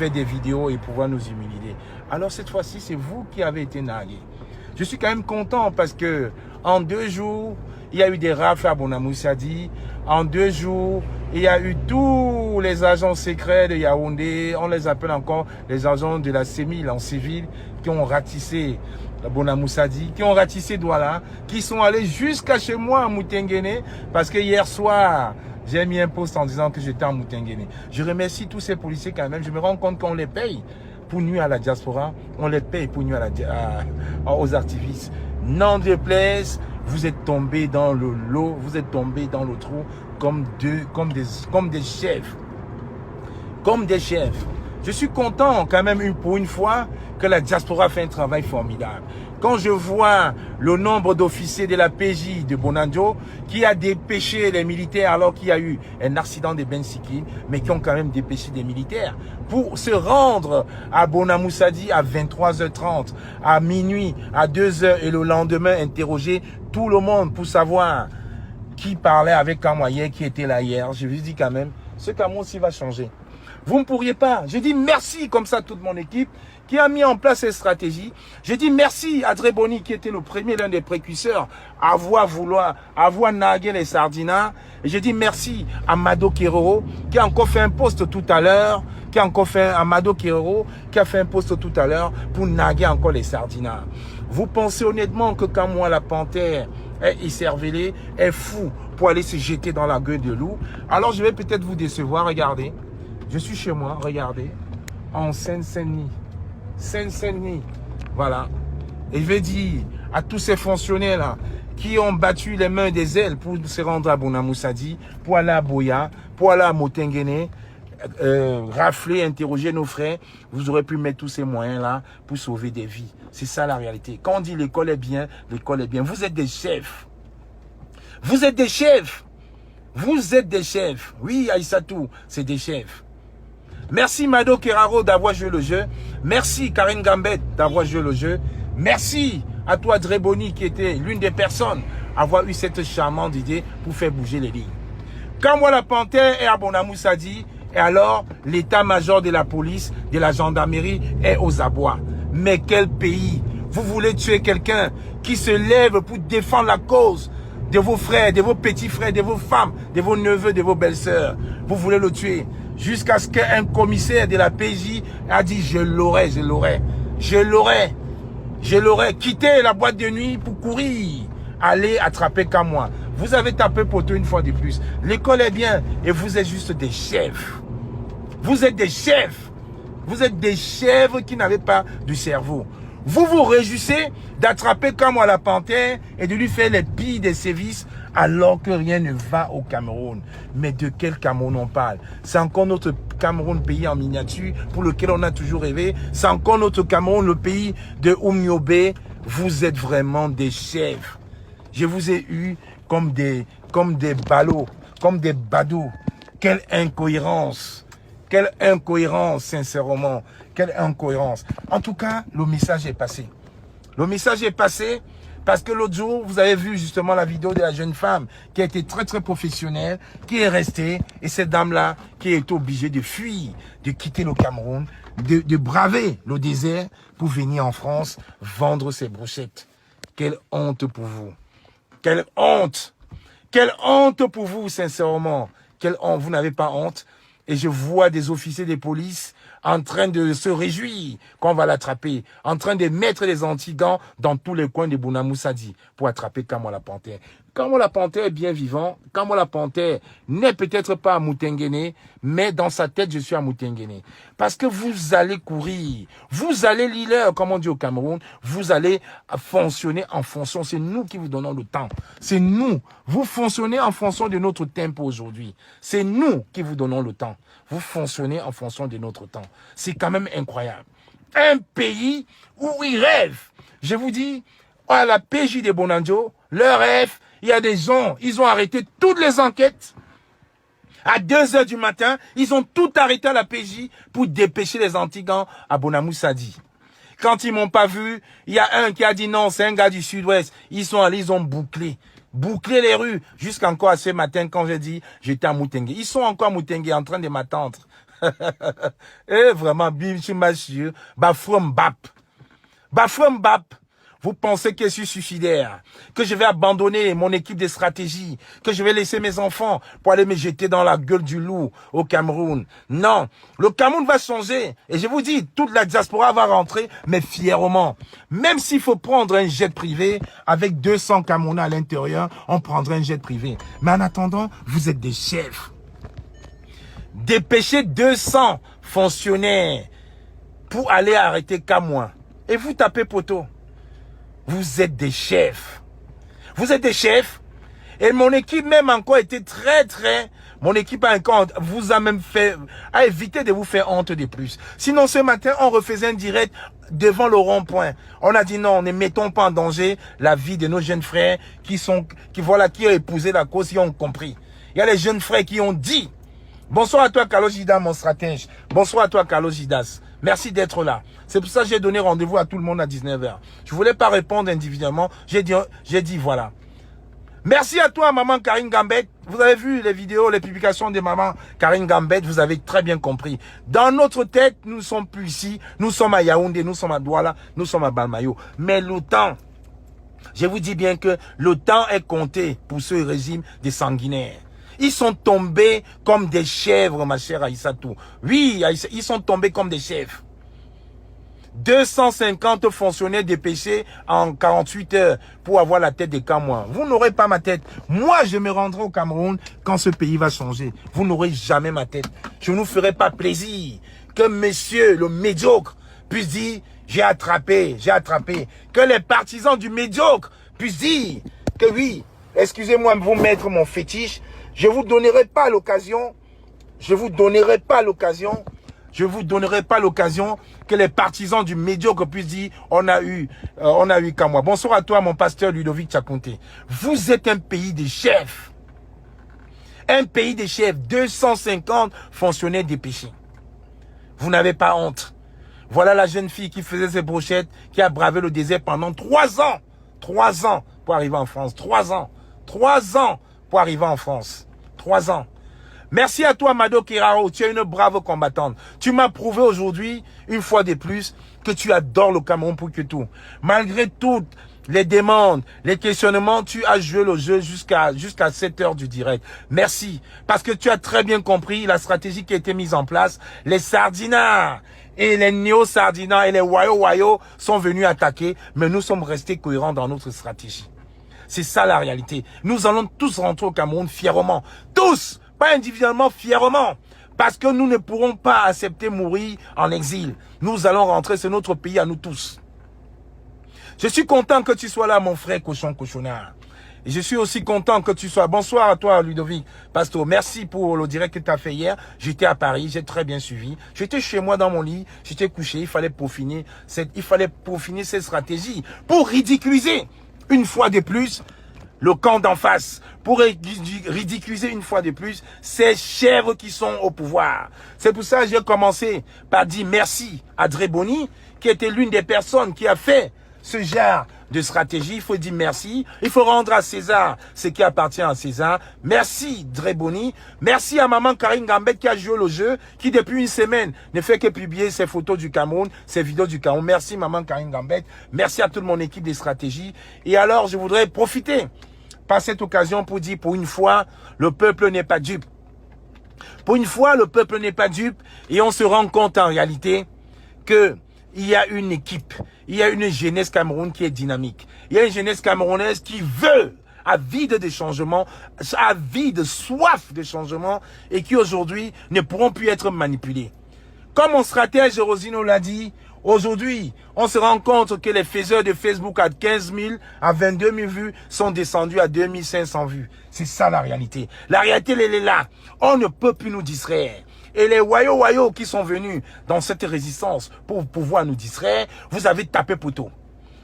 faire des vidéos et pouvoir nous humilier. Alors cette fois-ci, c'est vous qui avez été nargués. Je suis quand même content parce que en 2 jours, il y a eu des rafles à Bonamoussadi. En 2 jours, il y a eu tous les agents secrets de Yaoundé, on les appelle encore les agents de la CEMIL en civil, qui ont ratissé Bonamoussadi, qui ont ratissé Douala, qui sont allés jusqu'à chez moi à Moutenguene, parce que hier soir, j'ai mis un post en disant que j'étais en Moutenguene. Je remercie tous ces policiers quand même, je me rends compte qu'on les paye pour nuire à la diaspora, on les paye pour nuire aux activistes. N'en déplaise, vous êtes tombés dans le lot, vous êtes tombés dans le trou comme des chefs. Comme des chefs. Je suis content quand même pour une fois que la diaspora fait un travail formidable. Quand je vois le nombre d'officiers de la PJ de Bonanjo qui a dépêché les militaires alors qu'il y a eu un accident de Ben Siki, mais qui ont quand même dépêché des militaires pour se rendre à Bonamoussadi à 23h30, à minuit, à 2h et le lendemain interroger tout le monde pour savoir qui parlait avec Kamoye qui était là hier. Je lui dis quand même, ce Cameroun aussi va changer. Vous ne pourriez pas. Je dis merci comme ça à toute mon équipe qui a mis en place cette stratégie. Je dis merci à Dreboni qui était le premier, l'un des précurseurs à avoir nargué les sardinats. Et je dis merci à Mado Keroro qui a encore fait un post tout à l'heure, Amado Keroro qui a fait un post tout à l'heure pour narguer encore les sardinats. Vous pensez honnêtement que quand moi la panthère est écervelée, est fou pour aller se jeter dans la gueule de loup? Alors je vais peut-être vous décevoir, regardez. Je suis chez moi, regardez, en Seine-Saint-Denis. Seine-Saint-Denis, voilà. Et je vais dire à tous ces fonctionnaires-là qui ont battu les mains des ailes pour se rendre à Bonamoussadi, pour aller à Boya, pour aller à Moutenguene, rafler, interroger nos frères, vous aurez pu mettre tous ces moyens-là pour sauver des vies. C'est ça la réalité. Quand on dit l'école est bien, l'école est bien. Vous êtes des chefs. Vous êtes des chefs. Vous êtes des chefs. Oui, Aïssatou, c'est des chefs. Merci Mado Keraro d'avoir joué le jeu. Merci Karine Gambet d'avoir joué le jeu. Merci à toi Dreboni qui était l'une des personnes à avoir eu cette charmante idée pour faire bouger les lignes. Quand moi la panthère est à Bonamoussadi, et alors l'état-major de la police, de la gendarmerie est aux abois. Mais quel pays? Vous voulez tuer quelqu'un qui se lève pour défendre la cause de vos frères, de vos petits frères, de vos femmes, de vos neveux, de vos belles-sœurs. Vous voulez le tuer jusqu'à ce qu'un commissaire de la PJ a dit je l'aurais quitté la boîte de nuit pour courir, aller attraper comme moi. Vous avez tapé poteau une fois de plus. L'école est bien et vous êtes juste des chefs. Vous êtes des chefs. Vous êtes des chefs qui n'avaient pas de cerveau. Vous vous réjouissez d'attraper comme moi la panthère et de lui faire les pires des sévices alors que rien ne va au Cameroun. Mais de quel Cameroun on parle? C'est encore notre Cameroun, pays en miniature pour lequel on a toujours rêvé. C'est encore notre Cameroun, le pays de Oumiobe. Vous êtes vraiment des chefs. Je vous ai eu comme des ballots, comme des badauds. Quelle incohérence! Quelle incohérence, sincèrement. Quelle incohérence. En tout cas, le message est passé. Le message est passé parce que l'autre jour, vous avez vu justement la vidéo de la jeune femme qui a été très très professionnelle, qui est restée, et cette dame-là qui est obligée de fuir, de quitter le Cameroun, de braver le désert pour venir en France vendre ses brochettes. Quelle honte pour vous. Quelle honte. Quelle honte pour vous, sincèrement. Quelle honte. Vous n'avez pas honte. Et je vois des officiers de police en train de se réjouir qu'on va l'attraper, en train de mettre les antigants dans tous les coins de Bonamoussadi pour attraper Kamo la panthère. Kamo la panthère est bien vivant. Kamo la panthère n'est peut-être pas à Moutenguene, mais dans sa tête, je suis à Moutenguene. Parce que vous allez courir, vous allez leader, comme on dit au Cameroun, vous allez fonctionner en fonction. C'est nous qui vous donnons le temps. C'est nous. Vous fonctionnez en fonction de notre tempo aujourd'hui. C'est nous qui vous donnons le temps. Vous fonctionnez en fonction de notre temps. C'est quand même incroyable. Un pays où ils rêvent. Je vous dis, à la PJ de Bonanjo, leur rêve, il y a des gens, ils ont arrêté toutes les enquêtes. À 2h du matin, ils ont tout arrêté à la PJ pour dépêcher les antigants à Bonamoussadi. Quand ils m'ont pas vu, il y a un qui a dit non, c'est un gars du sud-ouest. Ils sont allés, ils ont bouclé les rues, jusqu'encore à ce matin quand j'ai dit j'étais à Moutengue. Ils sont encore à Moutengue en train de m'attendre. Et vraiment, Bimchimachieu, Bafouam Bap. Bafouam Bap. Vous pensez que je suis suicidaire, que je vais abandonner mon équipe de stratégie, que je vais laisser mes enfants pour aller me jeter dans la gueule du loup au Cameroun. Non, le Cameroun va changer. Et je vous dis, toute la diaspora va rentrer, mais fièrement. Même s'il faut prendre un jet privé, avec 200 Camerounais à l'intérieur, on prendra un jet privé. Mais en attendant, vous êtes des chefs. Dépêchez 200 fonctionnaires pour aller arrêter Camoin. Et vous tapez poteau. Vous êtes des chefs. Vous êtes des chefs. Et mon équipe même encore était mon équipe vous a même a évité de vous faire honte de plus. Sinon ce matin, on refaisait un direct devant le rond-point. On a dit non, ne mettons pas en danger la vie de nos jeunes frères qui ont épousé la cause, qui ont compris. Il y a les jeunes frères qui ont dit. Bonsoir à toi, Carlos Gidas, mon stratège. Bonsoir à toi, Carlos Gidas. Merci d'être là. C'est pour ça que j'ai donné rendez-vous à tout le monde à 19h. Je voulais pas répondre individuellement. J'ai dit voilà. Merci à toi, maman Karine Gambette. Vous avez vu les vidéos, les publications de maman Karine Gambette. Vous avez très bien compris. Dans notre tête, nous ne sommes plus ici. Nous sommes à Yaoundé, nous sommes à Douala, nous sommes à Balmayo. Mais le temps, je vous dis bien que le temps est compté pour ce régime des sanguinaires. Ils sont tombés comme des chèvres, ma chère Aïssatou. Oui, ils sont tombés comme des chèvres. 250 fonctionnaires dépêchés en 48 heures pour avoir la tête des Camerounais. Vous n'aurez pas ma tête. Moi, je me rendrai au Cameroun quand ce pays va changer. Vous n'aurez jamais ma tête. Je ne vous ferai pas plaisir que monsieur le médiocre puisse dire j'ai attrapé. Que les partisans du médiocre puissent dire que oui, excusez-moi de vous mettre mon fétiche. Je vous donnerai pas l'occasion que les partisans du médiocre puissent dire on a eu qu'à moi. Bonsoir à toi, mon pasteur Ludovic Tchakonté. Vous êtes un pays de chefs. Un pays de chefs. 250 fonctionnaires dépêchés. Vous n'avez pas honte. Voilà la jeune fille qui faisait ses brochettes, qui a bravé le désert pendant 3 ans. 3 ans pour arriver en France. 3 ans. 3 ans pour arriver en France. 3 ans. Merci à toi, Mado Kiraro. Tu es une brave combattante. Tu m'as prouvé aujourd'hui, une fois de plus, que tu adores le Cameroun pour que tout. Malgré toutes les demandes, les questionnements, tu as joué le jeu jusqu'à 7 heures du direct. Merci. Parce que tu as très bien compris la stratégie qui a été mise en place. Les sardinards et les néo-sardinards et les wayo sont venus attaquer, mais nous sommes restés cohérents dans notre stratégie. C'est ça la réalité. Nous allons tous rentrer au Cameroun fièrement. Tous! Pas individuellement, fièrement. Parce que nous ne pourrons pas accepter mourir en exil. Nous allons rentrer, c'est notre pays à nous tous. Je suis content que tu sois là, mon frère cochonnard. Et je suis aussi content que tu sois. Bonsoir à toi, Ludovic Pasto. Merci pour le direct que tu as fait hier. J'étais à Paris, j'ai très bien suivi. J'étais chez moi dans mon lit, j'étais couché. Il fallait peaufiner cette stratégie pour ridiculiser une fois de plus le camp d'en face, pour ridiculiser une fois de plus ces chèvres qui sont au pouvoir. C'est pour ça que j'ai commencé par dire merci à Dreboni, qui était l'une des personnes qui a fait ce genre de stratégie. Il faut dire merci. Il faut rendre à César ce qui appartient à César. Merci Dreboni. Merci à maman Karine Gambette qui a joué le jeu, qui depuis une semaine ne fait que publier ses photos du Cameroun, ses vidéos du Cameroun. Merci maman Karine Gambette. Merci à toute mon équipe de stratégie. Et alors, je voudrais profiter par cette occasion pour dire, pour une fois, le peuple n'est pas dupe. Pour une fois, le peuple n'est pas dupe et on se rend compte en réalité que il y a une équipe, il y a une jeunesse camerounaise qui est dynamique. Il y a une jeunesse camerounaise qui veut, avide de changement, avide, soif de changement et qui aujourd'hui ne pourront plus être manipulés. Comme mon stratège Rosino l'a dit, aujourd'hui, on se rend compte que les faiseurs de Facebook à 15 000, à 22 000 vues sont descendus à 2 500 vues. C'est ça la réalité. La réalité, elle est là. On ne peut plus nous distraire. Et les wayo qui sont venus dans cette résistance pour pouvoir nous distraire, vous avez tapé poteau.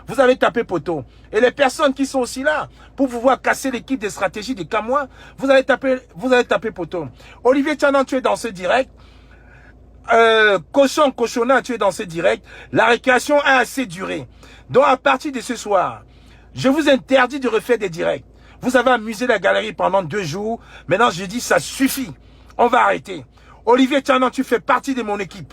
Vous avez tapé poteau. Et les personnes qui sont aussi là pour pouvoir casser l'équipe de stratégie des Camois, vous avez tapé poteau. Olivier Tchanan, tu es dans ce direct. Cochonnat, tu es dans ce direct. La récréation a assez duré. Donc à partir de ce soir, je vous interdis de refaire des directs. Vous avez amusé la galerie pendant 2 jours. Maintenant, je dis ça suffit. On va arrêter. Olivier Tchanan, tu fais partie de mon équipe.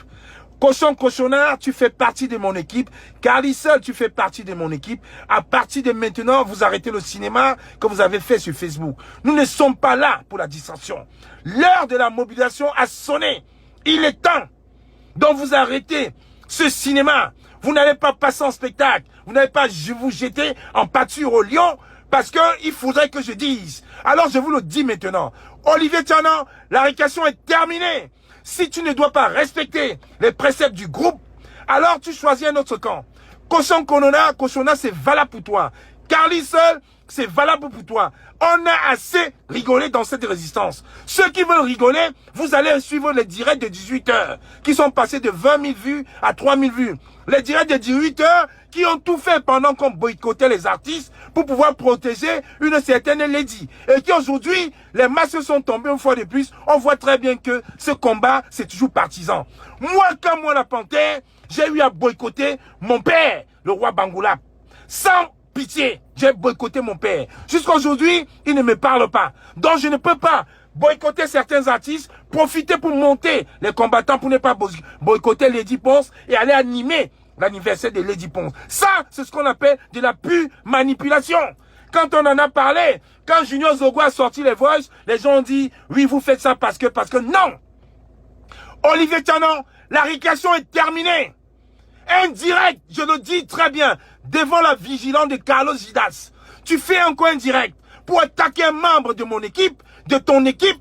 Cochon Cochonnard, tu fais partie de mon équipe. Carly Seul, tu fais partie de mon équipe. À partir de maintenant, vous arrêtez le cinéma que vous avez fait sur Facebook. Nous ne sommes pas là pour la distraction. L'heure de la mobilisation a sonné. Il est temps. Donc vous arrêtez ce cinéma. Vous n'allez pas passer en spectacle. Vous n'allez pas vous jeter en pâture au lion parce qu'il faudrait que je dise. Alors je vous le dis maintenant. Olivier Tchanan, la récréation est terminée. Si tu ne dois pas respecter les préceptes du groupe, alors tu choisis un autre camp. Cochon Cochonnard, c'est valable pour toi. Carly Seul, c'est valable pour toi. On a assez rigolé dans cette résistance. Ceux qui veulent rigoler, vous allez suivre les directs de 18 heures, qui sont passés de 20 000 vues à 3 000 vues. Les directs de 18 heures, qui ont tout fait pendant qu'on boycottait les artistes pour pouvoir protéger une certaine lady. Et qui aujourd'hui, les masques sont tombés une fois de plus. On voit très bien que ce combat, c'est toujours partisan. Moi, comme moi la panthère, j'ai eu à boycotter mon père, le roi Bangoulap. Sans pitié, j'ai boycotté mon père. Jusqu'à aujourd'hui, il ne me parle pas. Donc je ne peux pas boycotter certains artistes, profiter pour monter les combattants pour ne pas boycotter Lady Ponce et aller animer l'anniversaire de Lady Ponce. Ça, c'est ce qu'on appelle de la pure manipulation. Quand on en a parlé, quand Junior Zogo a sorti les voices, les gens ont dit, oui, vous faites ça parce que non. Olivier Tchanan, la récréation est terminée. Indirect, je le dis très bien, devant la vigilance de Carlos Gidas. Tu fais encore un direct pour attaquer un membre de mon équipe, de ton équipe.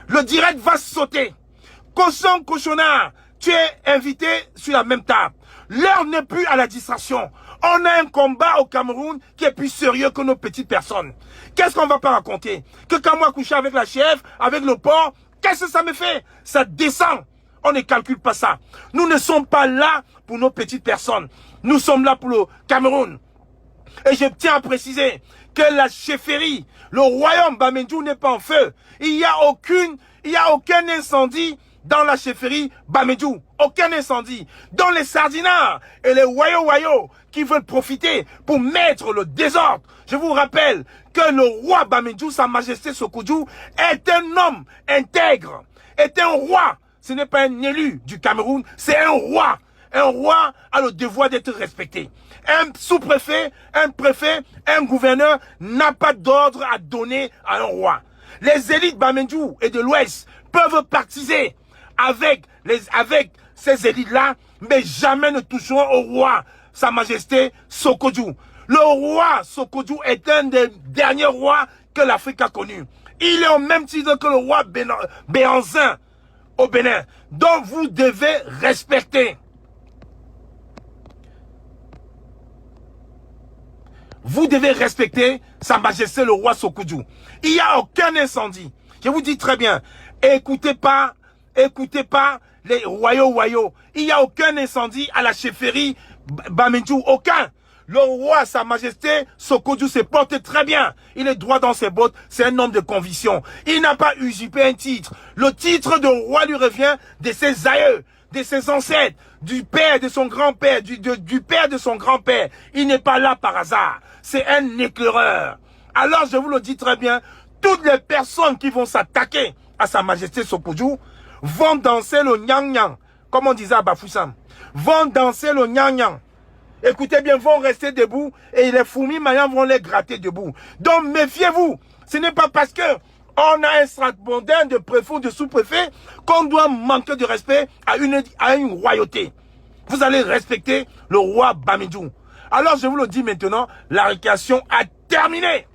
Le direct va sauter. Cochon Cochonnard, tu es invité sur la même table. L'heure n'est plus à la distraction. On a un combat au Cameroun qui est plus sérieux que nos petites personnes. Qu'est-ce qu'on va pas raconter? Que quand moi coucher avec la chèvre, avec le porc, qu'est-ce que ça me fait? Ça descend. On ne calcule pas ça. Nous ne sommes pas là pour nos petites personnes. Nous sommes là pour le Cameroun. Et je tiens à préciser que la chefferie, le royaume Bamendjou n'est pas en feu. Il y a aucun incendie dans la chefferie Bamendjou. Aucun incendie. Dans les sardinards et les wayo qui veulent profiter pour mettre le désordre. Je vous rappelle que le roi Bamendjou, Sa Majesté Sokoudjou, est un homme intègre, est un roi. Ce n'est pas un élu du Cameroun, c'est un roi. Un roi a le devoir d'être respecté. Un sous-préfet, un préfet, un gouverneur n'a pas d'ordre à donner à un roi. Les élites Bamendjou et de l'Ouest peuvent partiser avec ces élites-là, mais jamais ne toucheront au roi, Sa Majesté Sokoudjou. Le roi Sokoudjou est un des derniers rois que l'Afrique a connu. Il est au même titre que le roi Béhanzin au Bénin. Donc vous devez respecter. Vous devez respecter Sa Majesté le roi Sokoudjou. Il n'y a aucun incendie. Je vous dis très bien, écoutez pas les royaux. Il n'y a aucun incendie à la chefferie Bamendjou, aucun. Le roi, Sa Majesté Sokoudjou se porte très bien. Il est droit dans ses bottes. C'est un homme de conviction. Il n'a pas usurpé un titre. Le titre de roi lui revient de ses aïeux, de ses ancêtres, du père de son grand-père, du père de son grand-père. Il n'est pas là par hasard. C'est un éclaireur. Alors, je vous le dis très bien, toutes les personnes qui vont s'attaquer à Sa Majesté Sokoudjou vont danser le nyang-nyang, comme on disait à Bafoussam. Vont danser le nyang-nyang. Écoutez bien, vont rester debout et les fourmis maillants vont les gratter debout. Donc méfiez-vous. Ce n'est pas parce que on a un stratbondin de préfet ou de sous-préfet qu'on doit manquer de respect à une royauté. Vous allez respecter le roi Bamendjou. Alors je vous le dis maintenant, la récréation a terminé.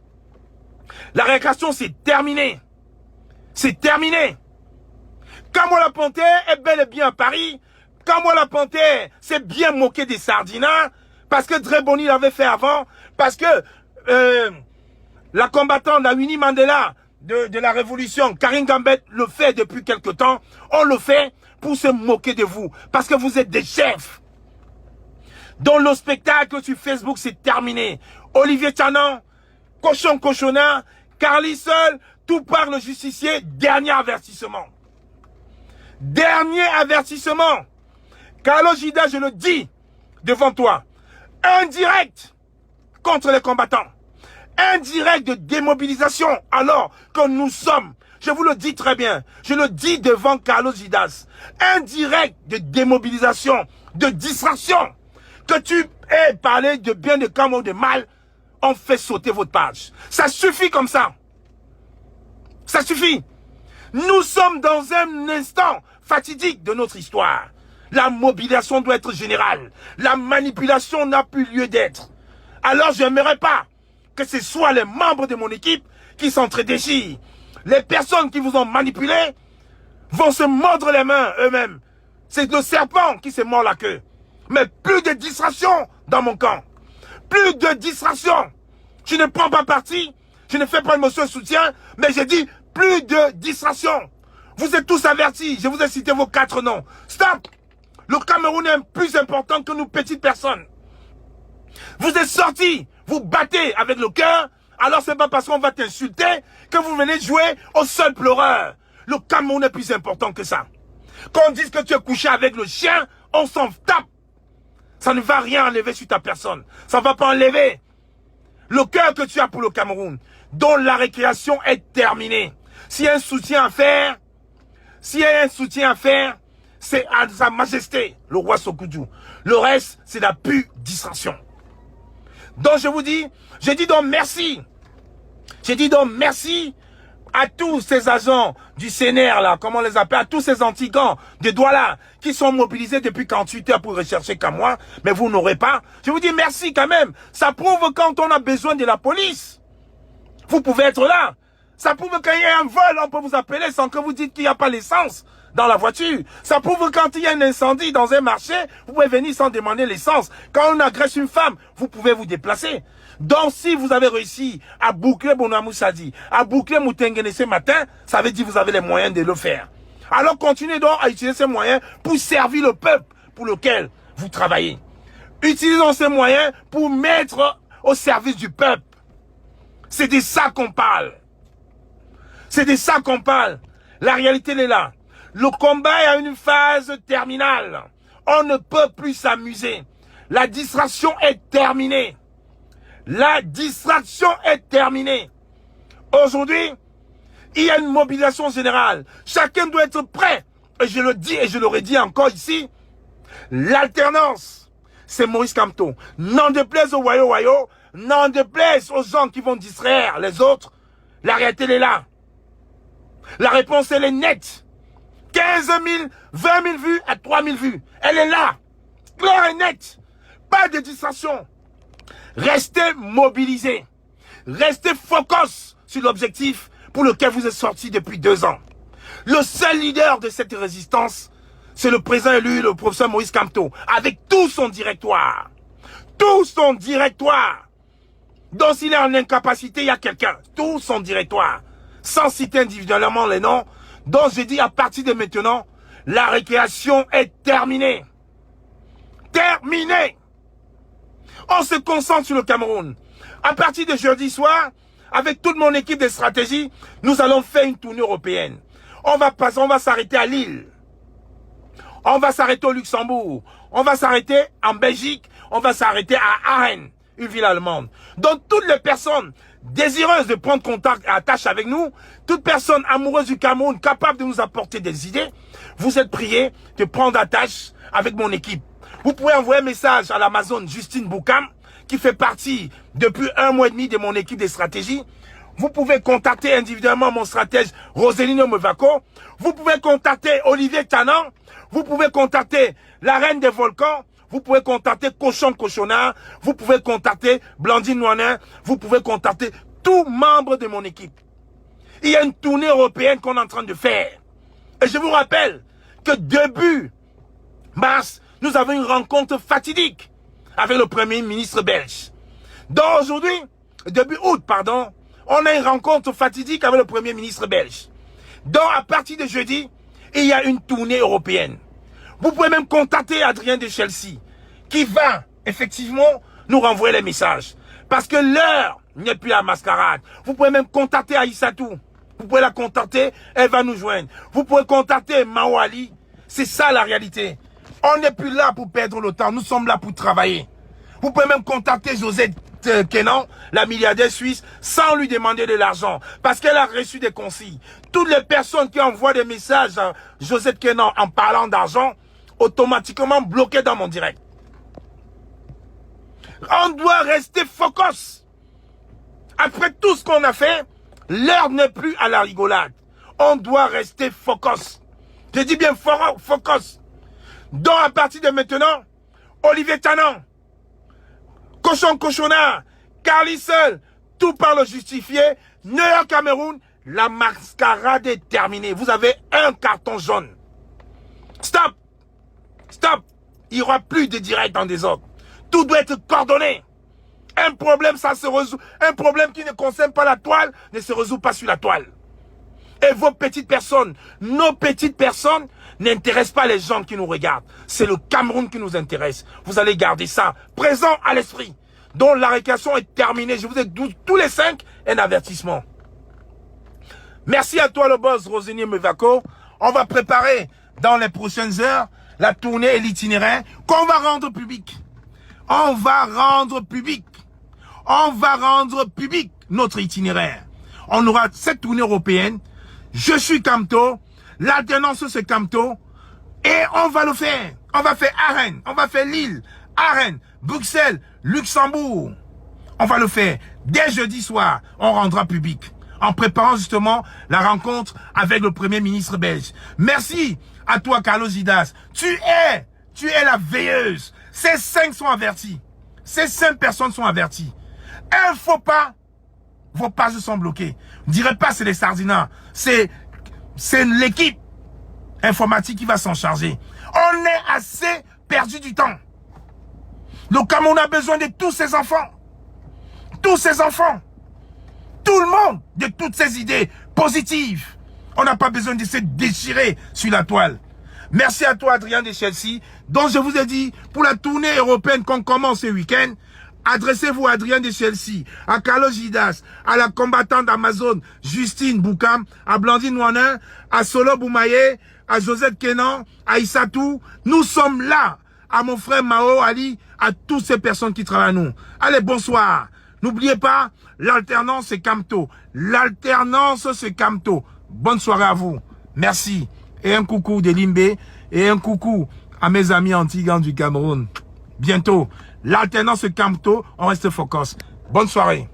La récréation c'est terminé. C'est terminé. Kamwa la Panthère est bel et bien à Paris. Kamwa la Panthère s'est bien moqué des sardinards parce que Dre Boni l'avait fait avant, parce que la combattante, la Winnie Mandela de la révolution, Karine Gambet le fait depuis quelque temps. On le fait pour se moquer de vous, parce que vous êtes des chefs. Donc le spectacle sur Facebook c'est terminé. Olivier Tchanan, Cochon Cochonnard, Carly Seul, tout par le justicier, dernier avertissement. Dernier avertissement. Carlos Gida, je le dis devant toi. Un direct contre les combattants. Un direct de démobilisation alors que nous sommes je vous le dis très bien, je le dis devant Carlos Gidas, un direct de démobilisation, de distraction, que tu aies parlé de bien, de comme ou de mal, on fait sauter votre page. Ça suffit comme ça. Ça suffit. Nous sommes dans un instant fatidique de notre histoire. La mobilisation doit être générale. La manipulation n'a plus lieu d'être. Alors je n'aimerais pas que ce soit les membres de mon équipe qui s'entredéchirent. Les personnes qui vous ont manipulé vont se mordre les mains eux-mêmes. C'est le serpent qui se mord la queue. Mais plus de distraction dans mon camp. Plus de distraction. Je ne prends pas parti. Je ne fais pas de motion de soutien. Mais je dis plus de distraction. Vous êtes tous avertis. Je vous ai cité vos 4 noms. Stop. Le Cameroun est plus important que nous petites personnes. Vous êtes sortis. Vous battez avec le cœur. Alors c'est pas parce qu'on va t'insulter que vous venez jouer au seul pleureur. Le Cameroun est plus important que ça. Quand on dit que tu es couché avec le chien, on s'en tape. Ça ne va rien enlever sur ta personne. Ça ne va pas enlever le cœur que tu as pour le Cameroun, dont la récréation est terminée. S'il y a un soutien à faire, c'est à Sa Majesté, le roi Sokoudou. Le reste, c'est la pure distraction. Donc je vous dis, je dis donc merci. Je dis donc merci à tous ces agents du CNR là, comment on les appelle, à tous ces antigants de Douala qui sont mobilisés depuis 48 heures pour rechercher qu'à moi, mais vous n'aurez pas. Je vous dis merci quand même. Ça prouve quand on a besoin de la police. Vous pouvez être là. Ça prouve quand il y a un vol, on peut vous appeler sans que vous dites qu'il n'y a pas l'essence dans la voiture. Ça prouve quand il y a un incendie dans un marché, vous pouvez venir sans demander l'essence. Quand on agresse une femme, vous pouvez vous déplacer. Donc si vous avez réussi à boucler Bonamou Sadi, à boucler Moutengene ce matin, ça veut dire que vous avez les moyens de le faire. Alors continuez donc à utiliser ces moyens pour servir le peuple pour lequel vous travaillez. Utilisons ces moyens pour mettre au service du peuple. C'est de ça qu'on parle. C'est de ça qu'on parle. La réalité, elle est là. Le combat est à une phase terminale. On ne peut plus s'amuser. La distraction est terminée. La distraction est terminée. Aujourd'hui, il y a une mobilisation générale. Chacun doit être prêt. Et je le dis et je l'aurais dit encore ici. L'alternance, c'est Maurice Kamto. N'en déplaise au Wayo, n'en déplaise aux gens qui vont distraire les autres. La réalité, elle est là. La réponse, elle est nette. 15 000, 20 000 vues à 3 000 vues. Elle est là. Claire et nette. Pas de distraction. Restez mobilisés. Restez focus sur l'objectif pour lequel vous êtes sortis depuis 2 ans. Le seul leader de cette résistance, c'est le président élu, le professeur Maurice Kamto, avec tout son directoire. Tout son directoire. Donc s'il est en incapacité, il y a quelqu'un. Tout son directoire. Sans citer individuellement les noms. Donc je dis à partir de maintenant, la récréation est terminée. Terminée. On se concentre sur le Cameroun. À partir de jeudi soir, avec toute mon équipe de stratégie, nous allons faire une tournée européenne. On va s'arrêter à Lille. On va s'arrêter au Luxembourg. On va s'arrêter en Belgique. On va s'arrêter à Arène, une ville allemande. Donc toutes les personnes désireuses de prendre contact et attache avec nous, toute personne amoureuse du Cameroun, capable de nous apporter des idées, vous êtes priés de prendre attache avec mon équipe. Vous pouvez envoyer un message à l'Amazone Justine Boukam, qui fait partie depuis 1 mois et demi de mon équipe de stratégie. Vous pouvez contacter individuellement mon stratège Roselino Mevako. Vous pouvez contacter Olivier Tanan. Vous pouvez contacter la reine des volcans. Vous pouvez contacter Cochon Cochonard. Vous pouvez contacter Blandine Noanin. Vous pouvez contacter tout membre de mon équipe. Il y a une tournée européenne qu'on est en train de faire. Et je vous rappelle que début mars, nous avons une rencontre fatidique avec le Premier ministre belge. Donc aujourd'hui, début août, pardon, on a une rencontre fatidique avec le Premier ministre belge. Donc à partir de jeudi, il y a une tournée européenne. Vous pouvez même contacter Adrien de Chelsea, qui va effectivement nous renvoyer les messages. Parce que l'heure n'est plus à mascarade. Vous pouvez même contacter Aïssatou. Vous pouvez la contacter, elle va nous joindre. Vous pouvez contacter Mawali. C'est ça la réalité. On n'est plus là pour perdre le temps, nous sommes là pour travailler. Vous pouvez même contacter Josette Josette Kenan, la milliardaire suisse, sans lui demander de l'argent. Parce qu'elle a reçu des consignes. Toutes les personnes qui envoient des messages à Josette Kenan en parlant d'argent, automatiquement bloquées dans mon direct. On doit rester focus. Après tout ce qu'on a fait, l'heure n'est plus à la rigolade. On doit rester focus. Je dis bien focus. Donc à partir de maintenant, Olivier Tanan, Cochon Cochonnard, Carly Seul, tout par le justifié, New York Cameroun, la mascarade est terminée. Vous avez un carton jaune. Stop. Stop. Il n'y aura plus de direct en désordre. Tout doit être coordonné. Un problème, ça se résout. Un problème qui ne concerne pas la toile ne se résout pas sur la toile. Et vos petites personnes, nos petites personnes, n'intéressent pas les gens qui nous regardent. C'est le Cameroun qui nous intéresse. Vous allez garder ça présent à l'esprit. Donc la récréation est terminée. Je vous ai dit tous les 5 un avertissement. Merci à toi le boss Rosinier Mevako. On va préparer dans les prochaines heures la tournée et l'itinéraire qu'on va rendre public. On va rendre public. On va rendre public notre itinéraire. On aura cette tournée européenne. Je suis Camto. L'alternance c'est Camto. Et on va le faire. On va faire Arène. On va faire Lille, Arène, Bruxelles, Luxembourg. On va le faire. Dès jeudi soir, on rendra public. En préparant justement la rencontre avec le Premier ministre belge. Merci à toi Carlos Zidas. Tu es la veilleuse. Ces 5 sont avertis. Ces 5 personnes sont averties. Un faux pas, vos pages sont bloquées. Ne dirais pas c'est les sardinats. C'est l'équipe informatique qui va s'en charger. On est assez perdu du temps. Le Cameroun a besoin de tous ses enfants. Tous ses enfants. Tout le monde de toutes ces idées positives. On n'a pas besoin de se déchirer sur la toile. Merci à toi Adrien de Chelsea. Donc je vous ai dit, pour la tournée européenne qu'on commence ce week-end, adressez-vous à Adrien de Chelsea, à Carlos Gidas, à la combattante d'Amazon, Justine Boukam, à Blandine Ouanin, à Solo Boumaye, à Josette Kenan, à Issatou. Nous sommes là, à mon frère Mao Ali, à toutes ces personnes qui travaillent à nous. Allez, bonsoir. N'oubliez pas, l'alternance c'est Camto. L'alternance c'est Camto. Bonne soirée à vous. Merci. Et un coucou de Limbé. Et un coucou à mes amis antigans du Cameroun. Bientôt. L'alternance Camto, on reste focus. Bonne soirée.